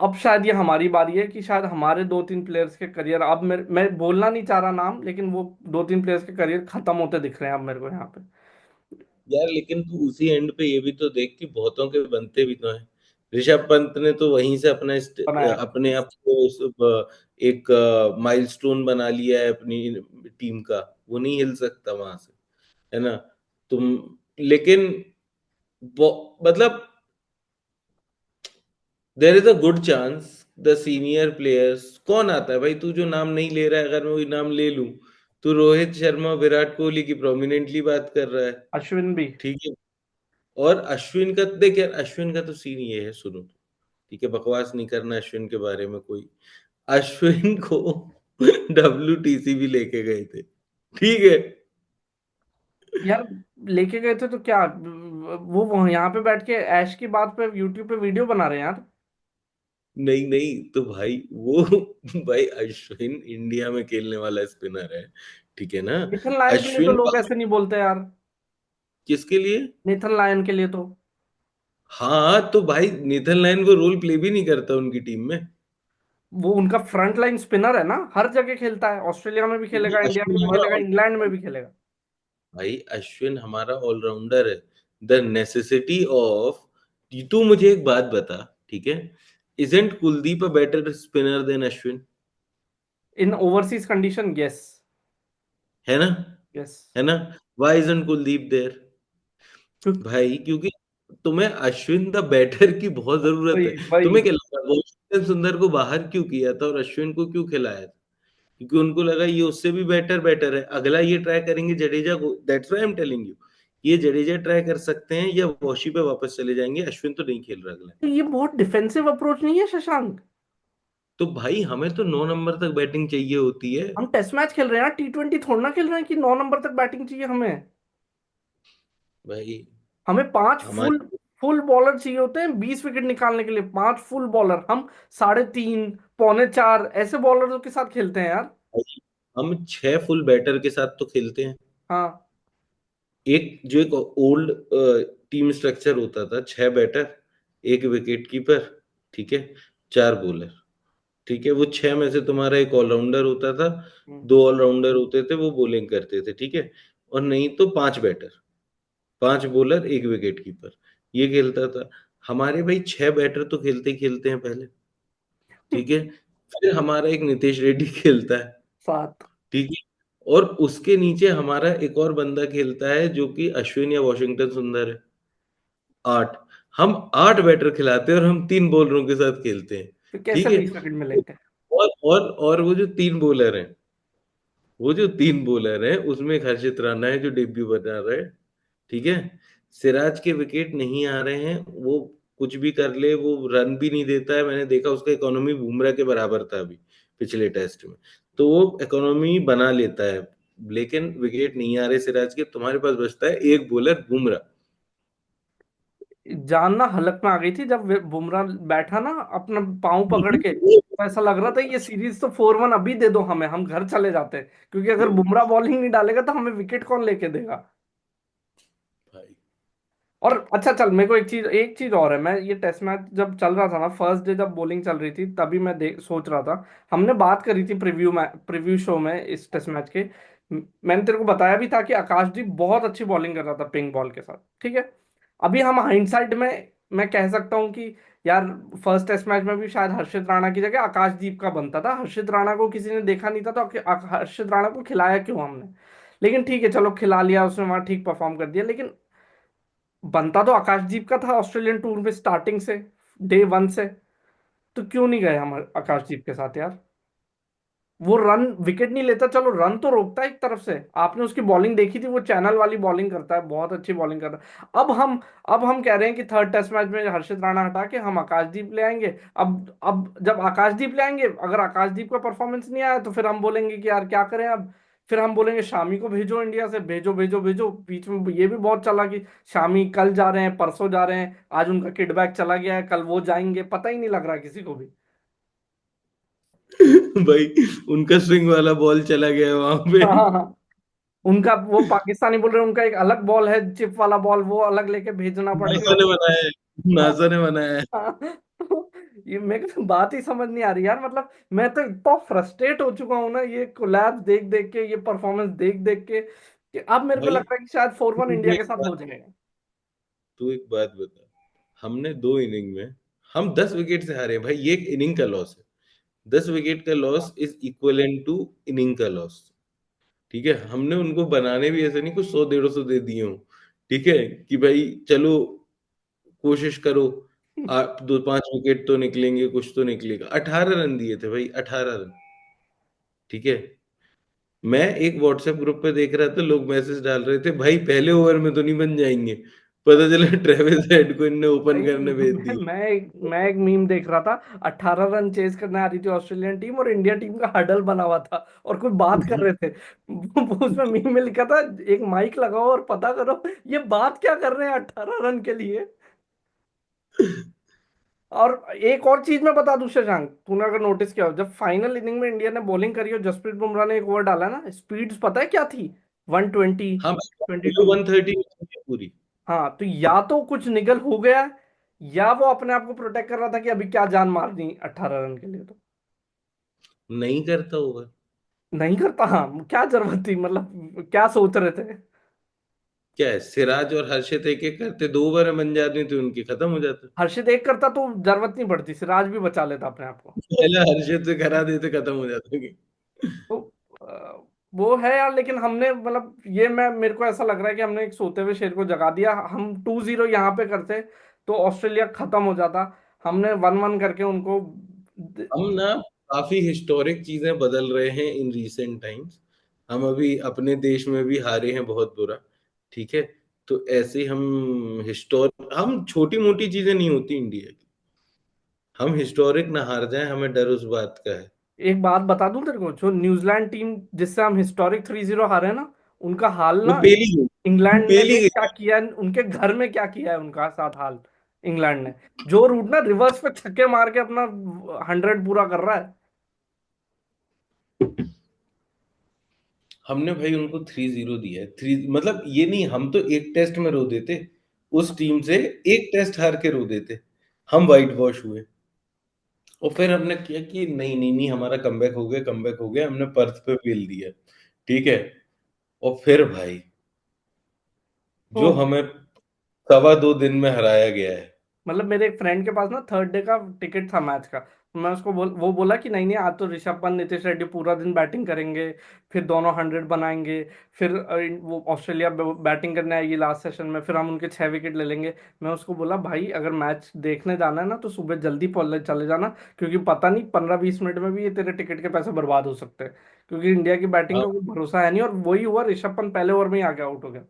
अब शायद ये हमारी बारी है, कि शायद हमारे दो तीन प्लेयर्स के करियर, अब मैं बोलना नहीं चाह रहा नाम, लेकिन वो दो तीन प्लेयर्स के करियर खत्म होते दिख रहे हैं अब मेरे को यहाँ पे। यार लेकिन तू उसी एंड पे ये भी तो देख कि बहुतों के बनते भी तो हैं। ऋषभ पंत ने तो वहीं से बनाया। अपने आप को एक माइलस्टोन बना लिया है अपनी टीम का। वो नहीं हिल सकता वहां से, है ना। तुम, लेकिन मतलब there is a good chance the senior players, कौन आता है भाई, तू जो नाम नहीं ले रहा है, अगर मैं वही नाम ले लूं, तो रोहित शर्मा विराट कोहली की प्रोमिनेंटली बात कर रहा है, अश्विन भी। ठीक है। और अश्विन का देख यार, अश्विन का तो सीन ये है, सुनो, ठीक है, बकवास नहीं करना अश्विन के बारे में कोई। अश्विन को WTC भी लेके गए थे, ठीक है। यार लेके गए थे तो क्या, वो यहाँ पे बैठ के ऐश की बात पे यूट्यूब पे वीडियो बना रहे हैं यार। नहीं नहीं, तो भाई वो भाई अश्विन इंडिया में खेलने वाला स्पिनर है, ठीक है ना। नेथन लायन के लिए तो अश्विन लोग ऐसे नहीं बोलते यार। किसके लिए? नेथन लायन के लिए तो हाँ तो भाई नेथन लाइन वो रोल प्ले भी नहीं करता उनकी टीम में। वो उनका फ्रंट लाइन स्पिनर है ना, हर जगह खेलता है, ऑस्ट्रेलिया में भी क्योंकि खेलेगा, इंडिया में अश्विन भी हमारा खेलेगा, इंग्लैंड में ऑलराउंडर, भी खेलेगा। भाई अश्विन हमारा ऑलराउंडर है। द नेसेसिटी ऑफ, तू मुझे एक बात बता, ठीक है, isn't Kuldeep a better spinner than Ashwin? In overseas condition, yes. है ना, यस। है ना। Why isn't Kuldeep there? भाई क्योंकि तुम्हें अश्विन द बैटर की बहुत जरूरत है। वही वही। तुम्हें क्या लगा वॉशिंगटन सुंदर को बाहर क्यों किया था और अश्विन को क्यों खिलाया था? क्योंकि उनको लगा ये उससे भी बेटर बेटर है, अगला ये ट्राई करेंगे जडेजा को। That's why I am telling you, ये जडेजा ट्राई कर सकते हैं या वॉशी पे वापस चले जाएंगे, अश्विन तो नहीं खेल रहा अगला। तो ये बहुत डिफेंसिव अप्रोच नहीं है शशांक? तो भाई हमें तो 9 नंबर तक बैटिंग चाहिए होती है। हम टेस्ट मैच खेल रहे हैं, T20 थोड़ा ना खेल रहे हैं कि 9 नंबर तक बैटिंग चाहिए हमें। भाई हमें पांच फुल हमारे, फुल बॉलर चाहिए होते हैं 20 विकेट निकालने के लिए, पांच फुल बॉलर। हम 3.5 4.25 ऐसे बॉलरों के साथ खेलते हैं यार। भाई हम 6 फुल बैटर के साथ तो खेलते हैं। हाँ। एक जो एक ओल्ड टीम स्ट्रक्चर होता था, 6 बैटर, एक विकेट कीपर, ठीक है, 4 बॉलर, ठीक है। वो 6 में से तुम्हारा एक ऑलराउंडर होता था, हम्म। 2 ऑलराउंडर होते थे वो बॉलिंग करते थे, ठीक है। और नहीं तो 5 बैटर, 5 बॉलर, एक विकेट कीपर, ये खेलता था। हमारे भाई 6 बैटर तो खेलते ही खेलते हैं पहले, ठीक है। फिर हमारा एक नितेश रेड्डी खेलता है, 7। ठीक है। और उसके नीचे हमारा एक और बंदा खेलता है जो कि अश्विन या वॉशिंगटन सुंदर है, 8। हम 8 बैटर खिलाते हैं और हम 3 बॉलरों के साथ खेलते हैं, तो कैसे ठीक है। 20 विकेट मिलेंगे? और वो जो 3 बॉलर हैं, वो जो 3 बॉलर हैं उसमें एक हर्षित राणा है जो डेब्यू बना रहा है, ठीक है। सिराज के विकेट नहीं आ रहे हैं, वो कुछ भी कर ले वो रन भी नहीं देता है, मैंने देखा उसका इकोनॉमी बुमराह के बराबर था अभी पिछले टेस्ट में। तो वो इकोनॉमी बना लेता है, लेकिन विकेट नहीं आ रहे सिराज के। तुम्हारे पास बचता है एक बॉलर बुमराह, जानना हलक में आ गई थी जब बुमराह बैठा ना अपना पाँव पकड़ के, तो ऐसा लग रहा था ये सीरीज तो 4-1 अभी दे दो हमें, हम घर चले जाते हैं, क्योंकि अगर बुमराह बॉलिंग नहीं डालेगा तो हमें विकेट कौन लेके देगा। भाई। और अच्छा चल, मेरे को एक चीज और है, मैं ये टेस्ट मैच जब चल रहा था ना, फर्स्ट डे जब बॉलिंग चल रही थी, तभी मैं देख सोच रहा था, हमने बात करी थी प्रीव्यू शो में इस टेस्ट मैच के, मैंने तेरे को बताया भी था कि आकाशदीप बहुत अच्छी बॉलिंग कर रहा था पिंक बॉल के साथ, ठीक है। अभी हम हाइंडसाइड में मैं कह सकता हूँ कि यार फर्स्ट टेस्ट मैच में भी शायद हर्षित राणा की जगह आकाशदीप का बनता था, हर्षित राणा को किसी ने देखा नहीं था, तो हर्षित राणा को खिलाया क्यों हमने। लेकिन ठीक है चलो, खिला लिया, उसने वहां ठीक परफॉर्म कर दिया, लेकिन बनता तो आकाशदीप का था ऑस्ट्रेलियन टूर में स्टार्टिंग से, डे वन से। तो क्यों नहीं गए हम आकाशदीप के साथ यार। वो रन विकेट नहीं लेता, चलो रन तो रोकता है एक तरफ से, आपने उसकी बॉलिंग देखी थी, वो चैनल वाली बॉलिंग करता है, बहुत अच्छी बॉलिंग कर रहा है। अब हम कह रहे हैं कि थर्ड टेस्ट मैच में हर्षित राणा हटा के हम आकाशदीप ले आएंगे। अब जब आकाशदीप ले आएंगे, अगर आकाशदीप का परफॉर्मेंस नहीं आया तो फिर हम बोलेंगे कि यार क्या करें अब। फिर हम बोलेंगे शामी को भेजो इंडिया से, भेजो भेजो भेजो। बीच में ये भी बहुत चला कि शामी कल जा रहे हैं, परसों जा रहे हैं, आज उनका किटबैक चला गया है, कल वो जाएंगे, पता ही नहीं लग रहा किसी को भी। भाई, उनका स्विंग वाला बॉल चला गया वहां पे। हाँ हाँ हाँ। उनका वो पाकिस्तानी बोल रहे हैं, उनका एक अलग बॉल है चिप वाला बॉल, वो अलग लेके भेजना पड़ेगा नासा ने उनको। बनाया है। हाँ नासा ने बनाया है। हाँ। तो ये मेरे को तो बात ही समझ नहीं आ रही यार, मतलब मैं तो इतना फ्रस्ट्रेट हो चुका हूँ ना ये कोलैप्स देख देख के, ये परफॉर्मेंस देख देख के, कि अब मेरे को भाई, लग रहा है कि शायद 4-1 तू इंडिया एक के साथ बात हो जाएगा। तू एक बात बता। हमने 2 इनिंग में हम 10 विकेट से हारे हैं भाई, ये एक इनिंग का लॉस है। 10 विकेट का loss is equivalent to inning का लॉस। ठीक है, हमने उनको बनाने भी ऐसे नहीं कुछ 100-150 दे दिए हो। ठीक है, कि भाई चलो कोशिश करो, आप 2-5 विकेट तो निकलेंगे, कुछ तो निकलेगा। 18 रन दिए थे भाई, 18 रन। ठीक है, मैं एक व्हाट्सएप ग्रुप पे देख रहा था, लोग मैसेज डाल रहे थे, भाई पहले ओवर में तो नहीं बन जाएंगे। पता चला ट्रेविस हेड को इनने ओपन भाई करने भेज दिया। मैं एक मीम देख रहा था, 18 रन चेज करने आ रही थी ऑस्ट्रेलियन टीम, और इंडिया टीम का हडल बना हुआ था और कुछ बात कर रहे थे। उसमें मीम में लिखा था, एक माइक लगाओ और पता करो ये बात क्या कर रहे हैं 18 रन के लिए। और एक और चीज मैं बता दूं शशांक, तूने अगर नोटिस किया हो, जब फाइनल इनिंग में इंडिया ने बॉलिंग करी और जसप्रीत बुमराह ने एक ओवर डाला ना, स्पीड्स पता है क्या थी? 120, हाँ, 22। 130 पूरी। हाँ तो या तो कुछ निगल हो गया, या वो अपने आप को प्रोटेक्ट कर रहा था कि अभी क्या जान मारनी 18 रन के लिए। तो नहीं करता होगा। नहीं करता, हाँ क्या जरूरत थी, मतलब क्या सोच रहे थे। क्या है, सिराज और हर्षित एक एक करते, 2 ओवर में बन जाती तो उनकी खत्म हो जाता। हर्षित एक करता तो जरूरत नहीं पड़ती, सिराज भी बचा लेता अपने आप को। पहले हर्षित से करा देते, खत्म हो जाता कि। तो वो है यार, लेकिन हमने मतलब ये मैं मेरे को ऐसा लग रहा है कि हमने एक सोते हुए शेर को जगा दिया। हम 2-0 यहाँ पे करते तो ऑस्ट्रेलिया खत्म हो जाता, हमने 1-1 करके उनको हम ना काफी हिस्टोरिक चीजें बदल रहे हैं इन रीसेंट टाइम्स। हम अभी अपने देश में भी हारे हैं बहुत बुरा। ठीक है, तो ऐसे हम छोटी मोटी चीजें नहीं होती इंडिया की। हम हिस्टोरिक ना हार जाएं, हमें डर उस बात का है। एक बात बता दूं तेरे को, जो न्यूजीलैंड टीम जिससे हम हिस्टोरिक 3-0 हारे हैं ना, उनका हाल वो ना पेली गई। वो इंग्लैंड ने पेली देख क्या गई। किया है, उनके घर में क्या किया है उनका साथ हाल। इंग्लैंड ने जो रूट ना रिवर्स पे छक्के मार के अपना 100 पूरा कर रहा है। हमने भाई उनको 3-0 दिया है। थ्री मतलब ये नहीं, हम तो एक टेस्ट में रो देते उस टीम से। एक टेस्ट हार के रो देते। हम वाइट वॉश हुए। और फिर हमने किया कि नहीं नहीं नहीं, हमारा कमबैक हो गया, कमबैक हो गया, हमने पर्थ पे पेल दिया। ठीक है, और फिर भाई तो जो हमें 2.25 दिन में हराया गया है। मतलब मेरे एक फ्रेंड के पास ना थर्ड डे का टिकट था मैच का, तो मैं उसको वो बोला कि नहीं नहीं, आज तो ऋषभ पंत नीतीश रेड्डी पूरा दिन बैटिंग करेंगे, फिर दोनों 100 बनाएंगे, फिर वो ऑस्ट्रेलिया बैटिंग करने आएगी लास्ट सेशन में, फिर हम उनके 6 विकेट ले लेंगे। मैं उसको बोला भाई अगर मैच देखने जाना है ना तो सुबह जल्दी चले जाना, क्योंकि पता नहीं 15-20 मिनट में भी ये तेरे टिकट के पैसे बर्बाद हो सकते हैं, क्योंकि इंडिया की बैटिंग हाँ, का कोई भरोसा है नहीं। और वही हुआ, ऋषभ पंत पहले ओवर में ही आके आउट हो गया।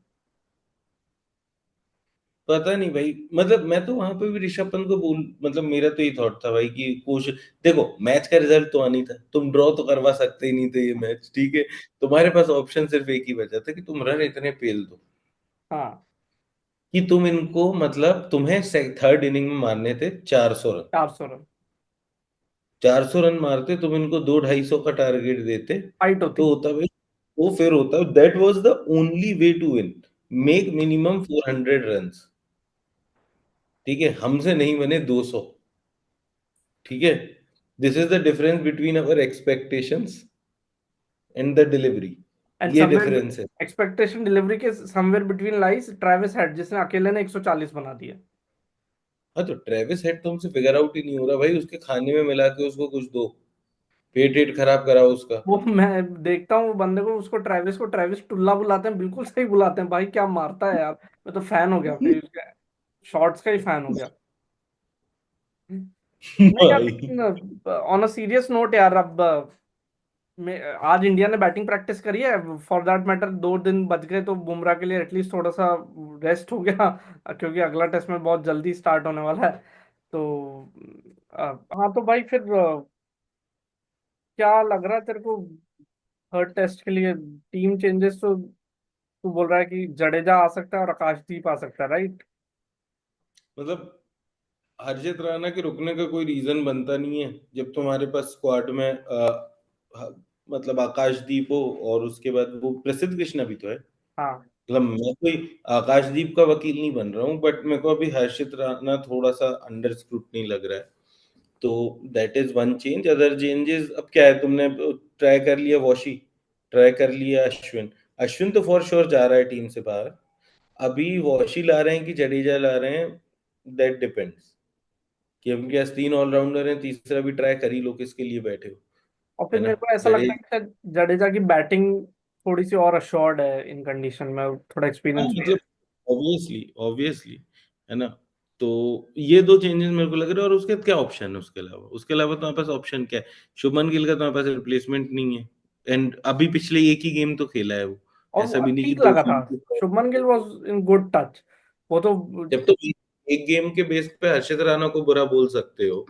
पता नहीं भाई, मतलब मैं तो वहां पे भी ऋषभ पंत को बोल, मतलब मेरा तो ये थॉट था भाई कि कोशिश। देखो, मैच का रिजल्ट तो आनी था, तुम ड्रॉ तो करवा सकते ही नहीं थे ये मैच। ठीक है, तुम्हारे पास ऑप्शन सिर्फ एक ही बचा था कि तुम रन इतने पेल दो। हाँ कि तुम इनको मतलब तुम्हें थर्ड इनिंग में मारने थे 400 रन। 400 रन 400 रन मारते, तुम इनको 200-250 का टारगेट देते, फाइट होती। तो होता भाई, वो फिर होता, that was the only way to win. Make minimum 400 runs. ठीक है, हमसे नहीं बने 200। ठीक है, this is the difference between our expectations and the delivery. And ये समवेयर डिफरेंस है। एक्सपेक्टेशन डिलीवरी के somewhere between lies Travis Head, जिसने अकेले ने 140 बना दिए। हाँ, तो ट्रेविस हेड तुमसे फिगर आउट ही नहीं हो रहा भाई, उसके खाने में मिला के उसको कुछ दो, पेट वेट खराब कराओ उसका। वो मैं देखता हूँ वो बंदे को, उसको ट्रेविस टुल्ला बुलाते हैं, बिल्कुल सही बुलाते हैं भाई, क्या मारता है यार। मैं तो फैन हो गया फिर उसका, शॉर्ट्स का ही फैन हो गया। नहीं यार, भाई, लेकिन ऑन अ सीरियस नोट यार, अब आज इंडिया ने बैटिंग प्रैक्टिस करी है, फॉर दैट मैटर 2 दिन बच गए तो बुमराह के लिए एटलीस्ट थोड़ा सा रेस्ट हो गया, क्योंकि अगला टेस्ट में बहुत जल्दी स्टार्ट होने वाला है। तो हाँ तो भाई फिर क्या लग रहा है तेरे को थर्ड टेस्ट के लिए टीम चेंजेस? तो तू बोल रहा है कि जडेजा आ सकता है और आकाशदीप आ सकता है, राइट? मतलब हर्षित राणा के रुकने का कोई रीजन बनता नहीं है जब तुम्हारे पास स्क्वाड में ह- मतलब आकाशदीप हो, और उसके बाद वो प्रसिद्ध कृष्णा भी तो है। हाँ। मतलब मैं कोई आकाशदीप का वकील नहीं बन रहा हूँ, बट मेरे को अभी हर्षित राणा थोड़ा सा अंडर स्क्रूटनी लग रहा है। तो that is one change. Other changes अब क्या है, तुमने ट्राई कर लिया वॉशी, ट्राई कर लिया अश्विन। अश्विन तो फॉर श्योर जा रहा है टीम से बाहर। अभी वॉशी ला रहे हैं कि जडेजा ला रहे हैं, दैट डिपेंड्स, कि अब उनके पास 3 ऑलराउंडर हैं, तीसरा भी ट्राई कर ही लो, किसके लिए बैठे हो। और है फिर ना। मेरे को ऐसा लगता जडे है कि शायद जडेजा की बैटिंग थोड़ी सी और अश्योर्ड है इन कंडीशन में, थोड़ा हाँ, एक्सपीरियंस भी है। मतलब ऑब्वियसली ऑब्वियसली, है ना। तो ये दो चेंजेस मेरे को लग रहे हैं, और उसके बाद क्या ऑप्शन है उसके अलावा? उसके अलावा तुम्हारे पास ऑप्शन क्या है? शुभमन गिल का तुम्हारे पास रिप्लेसमेंट नहीं है। एंड अभी पिछले एक ही गेम तो खेला है वो, और ऐसा वो भी नहीं कि ठीक दो लगा था, गेम के। Shubman Gill was in good touch. वो तो जब तो एक गेम के बेस पे हर्षित राणा को बुरा बोल सकते हो,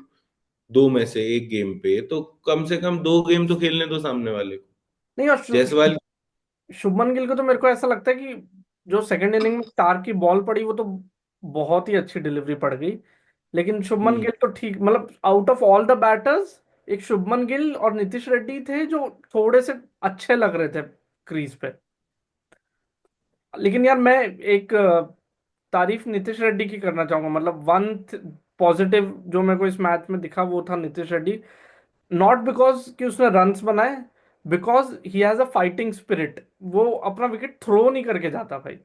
दो में से एक गेम पे, तो कम से कम 2 गेम तो खेलने दो सामने वाले को। नहीं, और जायसवाल। शुभमन गिल को तो मेरे को ऐसा लगता है कि जो सेकंड इनिंग में तार की बॉल पड़ी वो तो बहुत ही अच्छी डिलीवरी पड़ गई। लेकिन शुभमन हम्म। गिल तो ठीक, मतलब out of all the batters एक शुभमन गिल और नीतीश रेड्डी थे जो थोड़े से अच्छे लग रहे थे क्रीज पे। लेकिन यार मैं एक तारीफ नीतीश रेड्डी की करना चाहूंगा, मतलब वन पॉजिटिव जो मेरे को इस मैच में दिखा वो था नीतीश रेड्डी। नॉट बिकॉज कि उसने रन्स बनाए, because he has a fighting spirit. वो अपना विकेट थ्रो नहीं करके जाता भाई।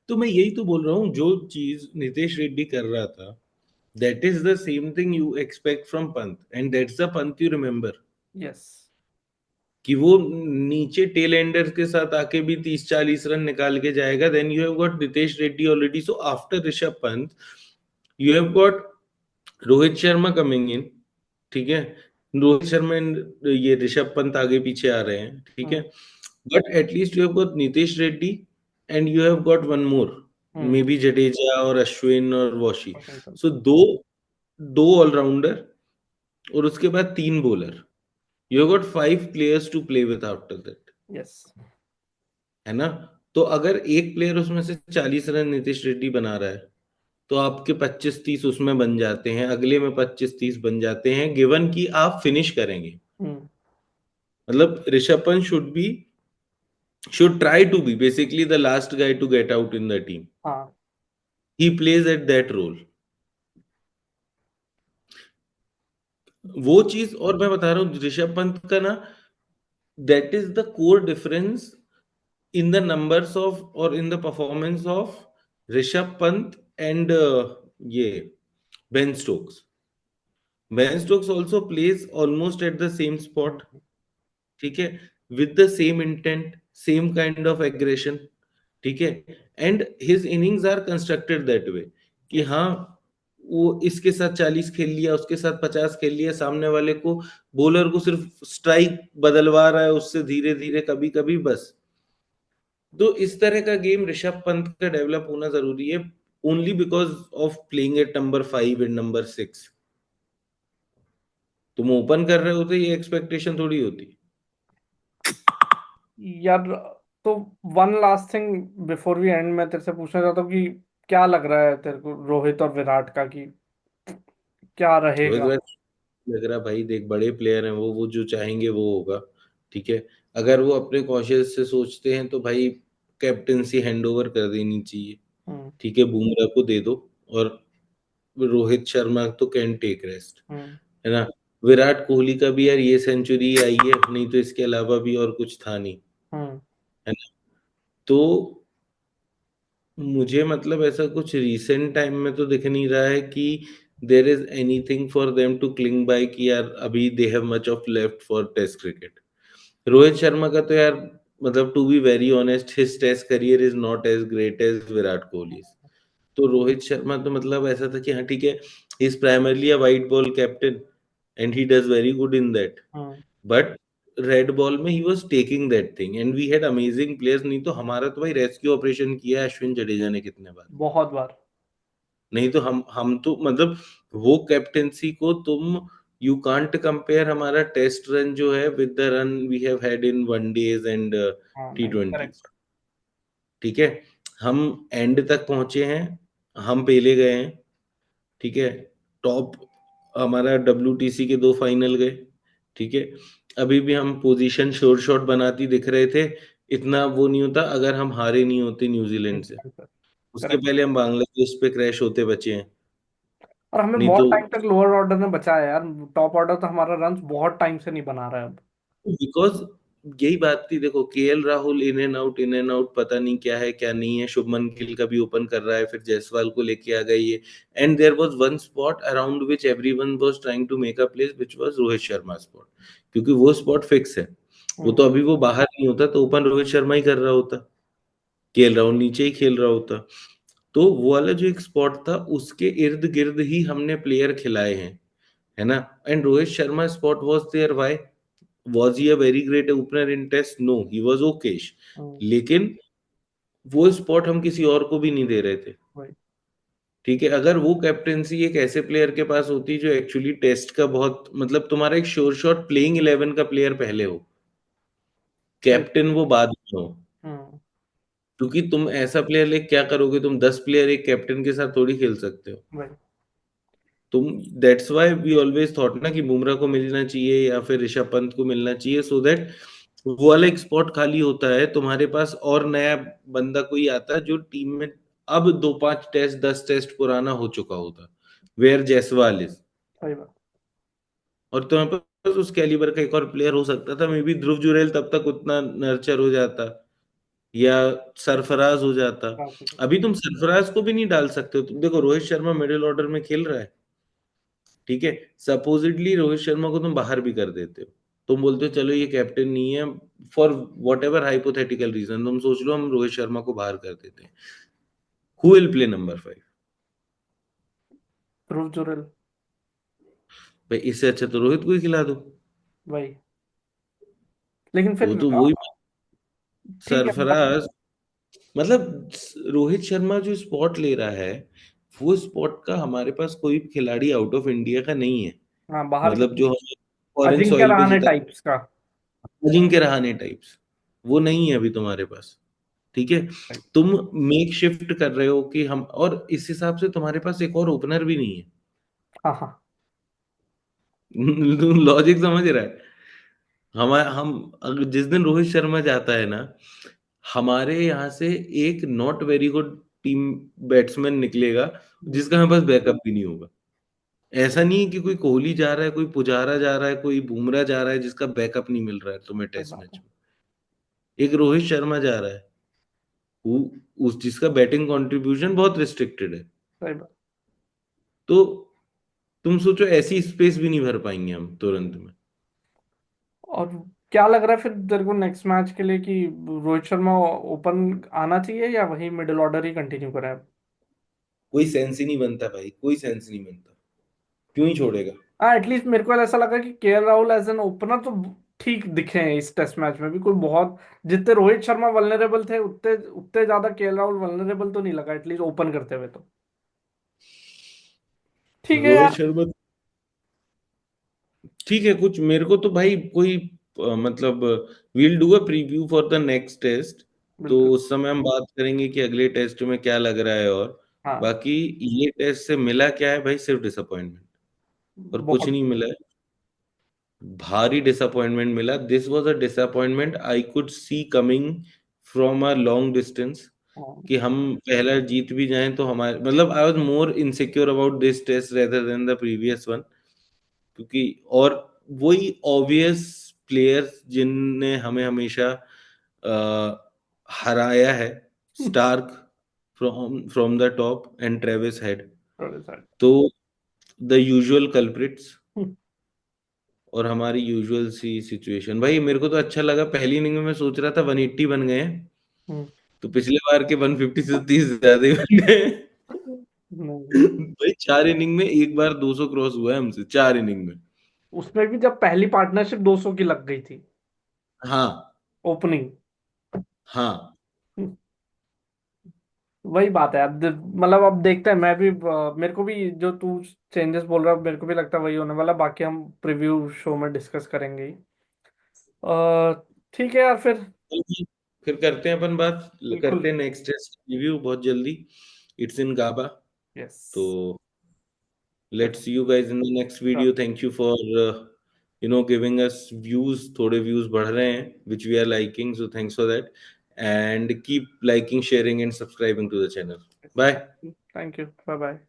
तो मैं यही तो बोल रहा हूँ, जो चीज नितेश रेड्डी कर रहा था, that is the same thing you expect from Pant, and that's the Pant you remember. Yes. कि वो नीचे टेल एंडर्स के साथ आके भी 30-40 रन निकाल के जाएगा। Then you have got Nitesh Reddy already, so after Rishabh Pant you have got Rohit Sharma coming in. ठीक है, रोहित शर्मा and ये ऋषभ पंत आगे पीछे आ रहे हैं, ठीक है। Hmm. But at least you have got Nitesh Reddy, and you have got one more, may hmm. Be Jadeja और अश्विन और वॉशी। वाशिंगटन। सो दो दो ऑलराउंडर, और उसके बाद 3 bowler. You have got 5 players to play with after that. Yes. है ना। तो अगर एक प्लेयर उसमें से 40 रन नीतीश रेड्डी बना रहा है, तो आपके 25-30 उसमें बन जाते हैं, अगले में 25-30 बन जाते हैं, गिवन कि आप फिनिश करेंगे। हम्म। मतलब Rishabh Pant should try to be basically the last guy to get out in the team. हाँ। He plays at that role. वो चीज, और मैं बता रहा हूँ ऋषभ पंत का ना, that is the core difference in the numbers of, or in the performance of Rishabh Pant and ये Ben Stokes. Ben Stokes also plays almost at the same spot, hmm. ठीक है, with the same intent, same kind of aggression. ठीक है, and his innings are constructed that way, कि yes. हाँ, वो इसके साथ 40 खेल लिया, उसके साथ 50 खेल लिया, सामने वाले को, बॉलर को सिर्फ स्ट्राइक बदलवा रहा है उससे धीरे धीरे कभी कभी, बस। तो इस तरह का गेम ऋषभ पंत का डेवलप होना जरूरी है, only because of playing at number 5 and number 6। तुम ओपन कर रहे होते, ये एक्सपेक्टेशन थोड़ी होती। यार तो one last thing before we end, मैं तेरे से पूछना चाहता हूँ कि क्या लग रहा है तेरे को रोहित और विराट का, कि क्या रोहित रहेगा? भाई लग रहा भाई, देख बड़े प्लेयर हैं वो जो चाहेंगे वो होगा। ठीक है, अगर वो अपने कॉशियस से सोचते हैं तो भाई कैप्टेंसी हैंड ओवर कर देनी चाहिए। हम्म। ठीक है, बुमराह को दे दो, और रोहित शर्मा तो कैन टेक रेस्ट, हम्म। है ना। विराट कोहली का भी यार ये सेंचुरी आई है, नहीं तो इसके अलावा भी और कुछ था नहीं, हम्म। है ना। तो मुझे मतलब ऐसा कुछ रिसेंट टाइम में तो दिख नहीं रहा है कि there is anything for them to cling by कि यार अभी they have much of left for test cricket. Rohit Sharma का तो यार मतलब to be very honest his test career is not as great as Virat Kohli. तो रोहित शर्मा तो मतलब ऐसा था कि हाँ ठीक है, he is primarily a white ball captain and he does very good in that, hmm. But red ball में he was taking that thing and we had amazing players. नहीं तो हमारा तो भाई रेस्क्यू ऑपरेशन किया है अश्विन जडेजा ने कितने बार। बहुत बार। नहीं तो हम तो मतलब वो कैप्टेंसी को तुम यू कांट कंपेयर हमारा टेस्ट रन जो है with the run we have had in one days and हाँ, टी नहीं, ट्वेंटीज। करेक्ट। ठीक है, हम एंड तक पहुंचे हैं, हम पेले गए हैं। ठीक है, टॉप हमारा WTC के 2 फाइनल गए। ठीक है, अभी भी हम पोजीशन शोर शॉट बनाती दिख रहे थे। इतना वो नहीं होता अगर हम हारे नहीं होते न्यूजीलैंड से। उसके करेक्ट। पहले हम बांग्लादेश पे क्रैश होते बचे हैं। और हमें नहीं बहुत तो टाइम तक लोअर ऑर्डर में बचाया यार। टॉप ऑर्डर तो हमारा रन बहुत टाइम से नहीं बना रहा है अब। बिकॉज यही बात थी, देखो KL Rahul in and out पता नहीं क्या है क्या नहीं है। शुभमन गिल का भी ओपन कर रहा है, फिर जायसवाल को लेके आ गई है। And there was one spot around which everyone was trying to make a place which was Rohit Sharma spot, क्योंकि वो स्पॉट फिक्स है। वो हम्म। तो अभी वो बाहर नहीं होता तो ओपन रोहित शर्मा ही कर रहा होता, KL राहुल नीचे ही खेल रहा होता। तो वो वाला जो एक स्पॉट था उसके इर्द गिर्द ही हमने प्लेयर खिलाए हैं, है ना। And Rohit Sharma spot was there why, was he a very great opener in test? No, he was okay, हम्म। लेकिन वो स्पॉट हम किसी और को भी नहीं दे रहे थे। वही। ठीक है, अगर वो कैप्टेंसी एक ऐसे प्लेयर के पास होती जो एक्चुअली टेस्ट का बहुत मतलब तुम्हारा एक श्योर शॉट प्लेइंग 11 का प्लेयर पहले हो, सही। कैप्टन वो बाद में हो। हम्म। क्योंकि तुम ऐसा प्लेयर ले क्या करोगे, तुम 10 प्लेयर एक कैप्टन के साथ थोड़ी खेल सकते हो। वही। तुम that's why we always thought ना कि बुमराह को मिलना चाहिए या फिर ऋषभ पंत को मिलना चाहिए, सो दैट वो वाला एक स्पॉट खाली होता है तुम्हारे पास और नया बंदा कोई आता है जो टीम में अब 2-5 टेस्ट 10 टेस्ट पुराना हो चुका होता, वेयर जायसवाल इज। सही बात। और तुम्हारे पास उस कैलिबर का एक और प्लेयर हो सकता था, मे बी ध्रुव जुरैल तब तक उतना नर्चर हो जाता या सरफराज हो जाता। काफी। अभी तुम सरफराज को भी नहीं डाल सकते हो। तुम देखो रोहित शर्मा मिडिल ऑर्डर में खेल रहा है, ठीक है, सपोजिटली रोहित शर्मा को तुम बाहर भी कर देते हो, तुम बोलते हो चलो ये कैप्टन नहीं है, for whatever hypothetical reason तुम सोच लो हम रोहित शर्मा को बाहर कर देते हैं, हु विल प्ले नंबर 5? ध्रुव जुरल। भाई इससे अच्छा तो रोहित को ही खिला दो। वही। लेकिन फिर वो तो वही ठीक है मतलब। सरफराज, मतलब रोहित शर्मा जो स्पॉट ले रहा है वो स्पॉट का हमारे पास कोई खिलाड़ी आउट ऑफ इंडिया का नहीं है। हाँ, बाहर के मतलब जो हमें फॉरेन अजिंक्य सॉइल पे रहाणे जिता, टाइप्स का। अजिंक्य रहाणे टाइप्स, वो नहीं है अभी तुम्हारे पास। ठीक है, Right. तुम मेक शिफ्ट कर रहे हो कि हम, और इस हिसाब से तुम्हारे पास एक और ओपनर भी नहीं है। हाँ, हाँ। तुम लॉजिक समझ रहा है। हम अगर जिस दिन रोहित शर्मा जाता है ना, हमारे यहाँ से एक not very good team batsman निकलेगा जिसका हमारे पास बैकअप भी नहीं होगा। ऐसा नहीं है कि कोई कोहली जा रहा है, कोई पुजारा जा रहा है, कोई बुमराह जा रहा है जिसका बैकअप नहीं मिल रहा है तुम्हें सही टेस्ट बात है। मैच में। एक रोहित शर्मा जा रहा है, वो उस जिसका बैटिंग कंट्रीब्यूशन बहुत रिस्ट्रिक्टेड है। सही बात। तो तुम सोचो ऐसी स्पेस भी नहीं भर पाएंगे हम तुरंत में। और क्या लग रहा है फिर तेरे को नेक्स्ट मैच के लिए, कि रोहित शर्मा ओपन आना चाहिए या वही मिडिल ऑर्डर ही कंटिन्यू करें अब? कोई सेंस ही नहीं बनता भाई, कोई सेंस नहीं बनता, क्यों ही छोड़ेगा। हाँ, एटलीस्ट मेरे को ऐसा लगा कि KL Rahul as an opener तो ठीक दिखे हैं इस टेस्ट मैच में भी। कोई बहुत, जितने रोहित शर्मा वल्नरेबल थे उतने उतने ज्यादा केएल राहुल वल्नरेबल तो नहीं लगा, एटलीस्ट ओपन करते हुए तो। ठीक है रोहित यार। शर्मा ठीक है, कुछ मेरे को तो भाई कोई मतलब we'll do a preview for the next test, तो बिल्कुल। उस समय हम बात करेंगे कि अगले टेस्ट में क्या लग रहा है। और हाँ। बाकी ये टेस्ट से मिला क्या है भाई, सिर्फ डिसअपॉइंटमेंट और कुछ बहुत। नहीं मिला है। भारी डिसअपॉइंटमेंट मिला। This was a disappointment I could see coming from a long distance, हाँ। कि हम पहला जीत भी जाएं तो हमारे मतलब I was more insecure about this test rather than the previous one. क्योंकि और वही ऑब्वियस प्लेयर्स जिनने हमें हमेशा हराया है, Starc from from the top and Travis Head, थोड़े साइड। तो द यूजुअल कल्प्रिट्स और हमारी यूजुअल सी सिचुएशन। भाई मेरे को तो अच्छा लगा, पहली इनिंग में मैं सोच रहा था 180 बन गए हैं, तो पिछले बार के 150 से 30 ज्यादा ही बन गए। नहीं, भाई 4 इनिंग में एक बार 200 क्रॉस हुआ है हमसे, 4 इनिंग में। उसमें भी जब पहली पार्टनरशिप 200 की लग गई थी हाँ। ओपनिंग। हाँ। वही बात है। अब मतलब अब देखते हैं। मैं भी मेरे को भी जो तू चेंजेस बोल रहा है मेरे को भी लगता है वही होने वाला। बाकी हम प्रीव्यू शो में डिस्कस करेंगे ही। ठीक है यार फिर। चलिए, फिर करते हैं अपन बात, बिल्कुल। करते हैं नेक्स्ट टेस्ट रिव्यू बहुत जल्दी। It's in Gabba. यस। तो चलो। Let's see you guys in the next video. Thank you for giving us views. थोड़े व्यूज बढ़ रहे हैं which we are liking, so thanks for that. And keep liking, sharing and subscribing to the channel. Bye. Thank you. Bye bye.